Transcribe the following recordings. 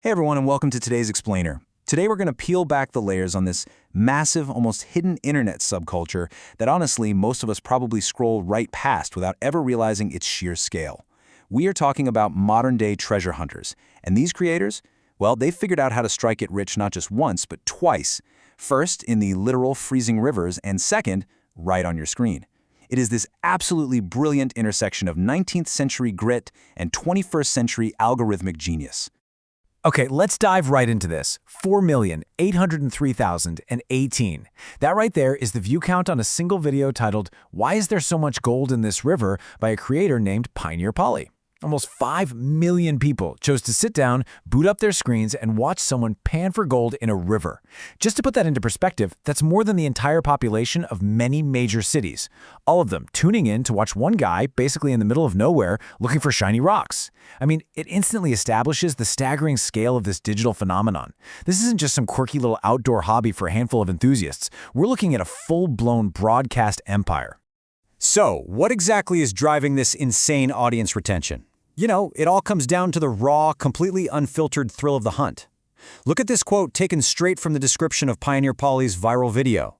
Hey everyone, and welcome to today's Explainer. Today we're going to peel back the layers on this massive, almost hidden internet subculture that honestly most of us probably scroll right past without ever realizing its sheer scale. We are talking about modern-day treasure hunters, and these creators, well, they've figured out how to strike it rich not just once, but twice. First, in the literal freezing rivers, and second, right on your screen. It is this absolutely brilliant intersection of 19th century grit and 21st century algorithmic genius. Okay, let's dive right into this. 4,803,018. That right there is the view count on a single video titled, "Why is there so much gold in this river?" by a creator named Pioneer Polly. Almost 5 million people chose to sit down, boot up their screens, and watch someone pan for gold in a river. Just to put that into perspective, that's more than the entire population of many major cities. All of them tuning in to watch one guy, basically in the middle of nowhere, looking for shiny rocks. I mean, it instantly establishes the staggering scale of this digital phenomenon. This isn't just some quirky little outdoor hobby for a handful of enthusiasts. We're looking at a full-blown broadcast empire. So, what exactly is driving this insane audience retention? You know, it all comes down to the raw, completely unfiltered thrill of the hunt. Look at this quote taken straight from the description of Pioneer Polly's viral video.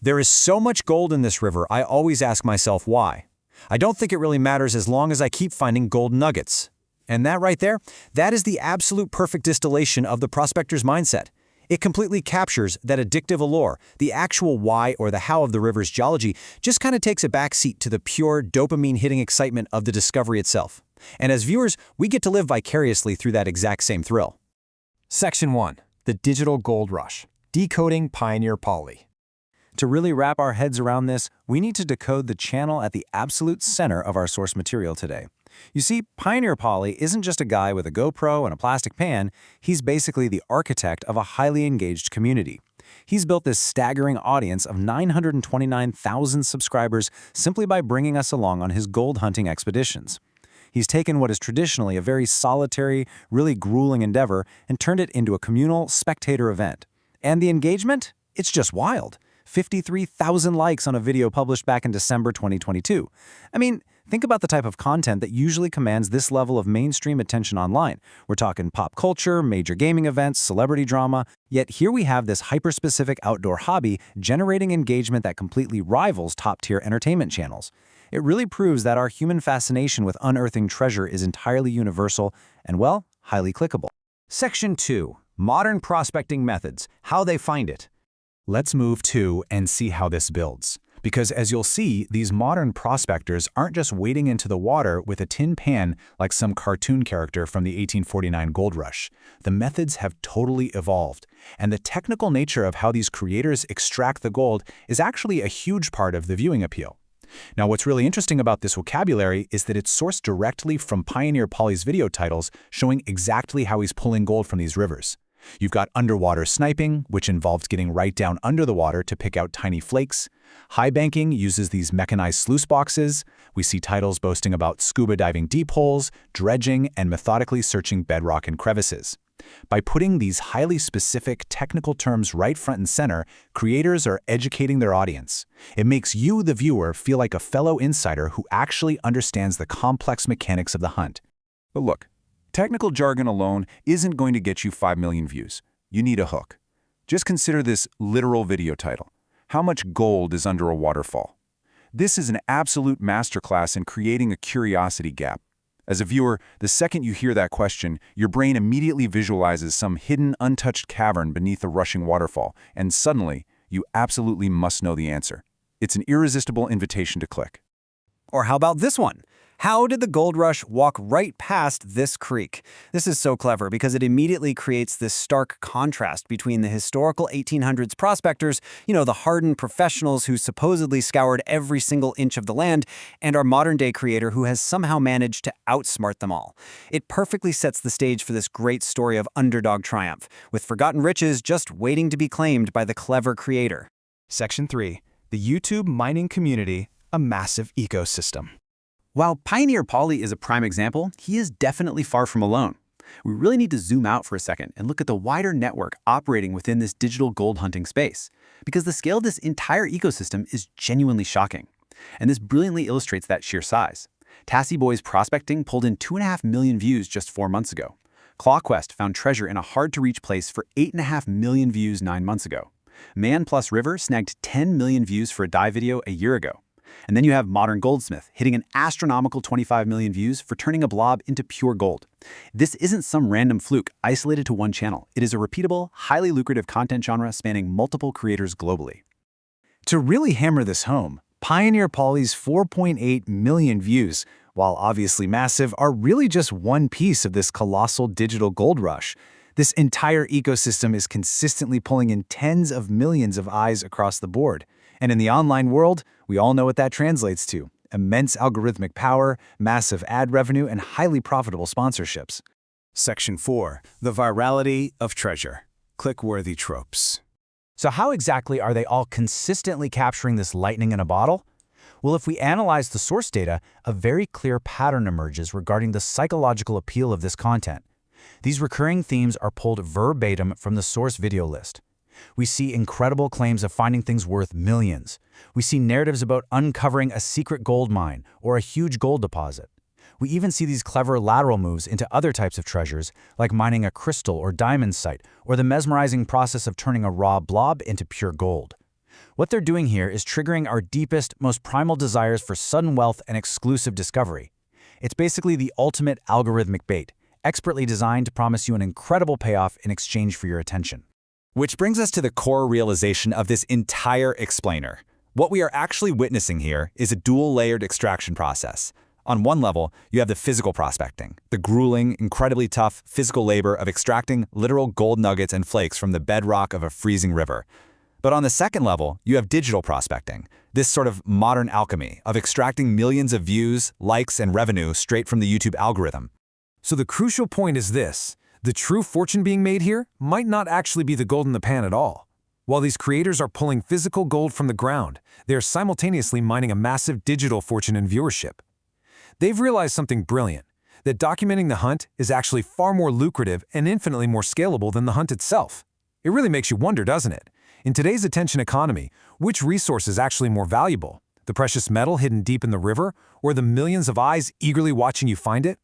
"There is so much gold in this river, I always ask myself why. I don't think it really matters as long as I keep finding gold nuggets." And that right there, that is the absolute perfect distillation of the prospector's mindset. It completely captures that addictive allure. The actual why or the how of the river's geology just kind of takes a backseat to the pure dopamine-hitting excitement of the discovery itself. And as viewers, we get to live vicariously through that exact same thrill. Section 1. The Digital Gold Rush. Decoding Pioneer Polly. To really wrap our heads around this, we need to decode the channel at the absolute center of our source material today. You see, Pioneer Polly isn't just a guy with a GoPro and a plastic pan, he's basically the architect of a highly engaged community. He's built this staggering audience of 929,000 subscribers simply by bringing us along on his gold hunting expeditions. He's taken what is traditionally a very solitary, really grueling endeavor and turned it into a communal spectator event. And the engagement? It's just wild. 53,000 likes on a video published back in December 2022. I mean, think about the type of content that usually commands this level of mainstream attention online. We're talking pop culture, major gaming events, celebrity drama, yet here we have this hyper-specific outdoor hobby generating engagement that completely rivals top-tier entertainment channels. It really proves that our human fascination with unearthing treasure is entirely universal and, well, highly clickable. Section 2. Modern prospecting methods. How they find it. Let's move to and see how this builds. Because as you'll see, these modern prospectors aren't just wading into the water with a tin pan like some cartoon character from the 1849 gold rush. The methods have totally evolved, and the technical nature of how these creators extract the gold is actually a huge part of the viewing appeal. Now, what's really interesting about this vocabulary is that it's sourced directly from Pioneer Polly's video titles showing exactly how he's pulling gold from these rivers. You've got underwater sniping, which involves getting right down under the water to pick out tiny flakes. High banking uses these mechanized sluice boxes. We see titles boasting about scuba diving deep holes, dredging, and methodically searching bedrock and crevices. By putting these highly specific technical terms right front and center, creators are educating their audience. It makes you, the viewer, feel like a fellow insider who actually understands the complex mechanics of the hunt. But look, technical jargon alone isn't going to get you 5 million views. You need a hook. Just consider this literal video title. How much gold is under a waterfall? This is an absolute masterclass in creating a curiosity gap. As a viewer, the second you hear that question, your brain immediately visualizes some hidden, untouched cavern beneath a rushing waterfall, and suddenly, you absolutely must know the answer. It's an irresistible invitation to click. Or how about this one? How did the gold rush walk right past this creek? This is so clever because it immediately creates this stark contrast between the historical 1800s prospectors, the hardened professionals who supposedly scoured every single inch of the land, and our modern-day creator who has somehow managed to outsmart them all. It perfectly sets the stage for this great story of underdog triumph, with forgotten riches just waiting to be claimed by the clever creator. Section 3. The YouTube mining community, a massive ecosystem. While Pioneer Polly is a prime example, he is definitely far from alone. We really need to zoom out for a second and look at the wider network operating within this digital gold hunting space, because the scale of this entire ecosystem is genuinely shocking. And this brilliantly illustrates that sheer size. Tassie Boys Prospecting pulled in 2.5 million views just 4 months ago. ClawQuest found treasure in a hard-to-reach place for 8.5 million views 9 months ago. Man plus River snagged 10 million views for a dive video a year ago. And then you have Modern Goldsmith hitting an astronomical 25 million views for turning a blob into pure gold. This isn't some random fluke isolated to one channel. It is a repeatable, highly lucrative content genre spanning multiple creators globally. To really hammer this home, Pioneer Polly's 4.8 million views, while obviously massive, are really just one piece of this colossal digital gold rush. This entire ecosystem is consistently pulling in tens of millions of eyes across the board. And in the online world, we all know what that translates to: immense algorithmic power, massive ad revenue, and highly profitable sponsorships. Section 4. The virality of treasure. Click-worthy tropes. So how exactly are they all consistently capturing this lightning in a bottle? Well, if we analyze the source data, a very clear pattern emerges regarding the psychological appeal of this content. These recurring themes are pulled verbatim from the source video list. We see incredible claims of finding things worth millions. We see narratives about uncovering a secret gold mine or a huge gold deposit. We even see these clever lateral moves into other types of treasures, like mining a crystal or diamond site, or the mesmerizing process of turning a raw blob into pure gold. What they're doing here is triggering our deepest, most primal desires for sudden wealth and exclusive discovery. It's basically the ultimate algorithmic bait, expertly designed to promise you an incredible payoff in exchange for your attention. Which brings us to the core realization of this entire explainer. What we are actually witnessing here is a dual-layered extraction process. On one level, you have the physical prospecting, the grueling, incredibly tough physical labor of extracting literal gold nuggets and flakes from the bedrock of a freezing river. But on the second level, you have digital prospecting, this sort of modern alchemy of extracting millions of views, likes, and revenue straight from the YouTube algorithm. So the crucial point is this: the true fortune being made here might not actually be the gold in the pan at all. While these creators are pulling physical gold from the ground, they are simultaneously mining a massive digital fortune in viewership. They've realized something brilliant, that documenting the hunt is actually far more lucrative and infinitely more scalable than the hunt itself. It really makes you wonder, doesn't it? In today's attention economy, which resource is actually more valuable? The precious metal hidden deep in the river, or the millions of eyes eagerly watching you find it?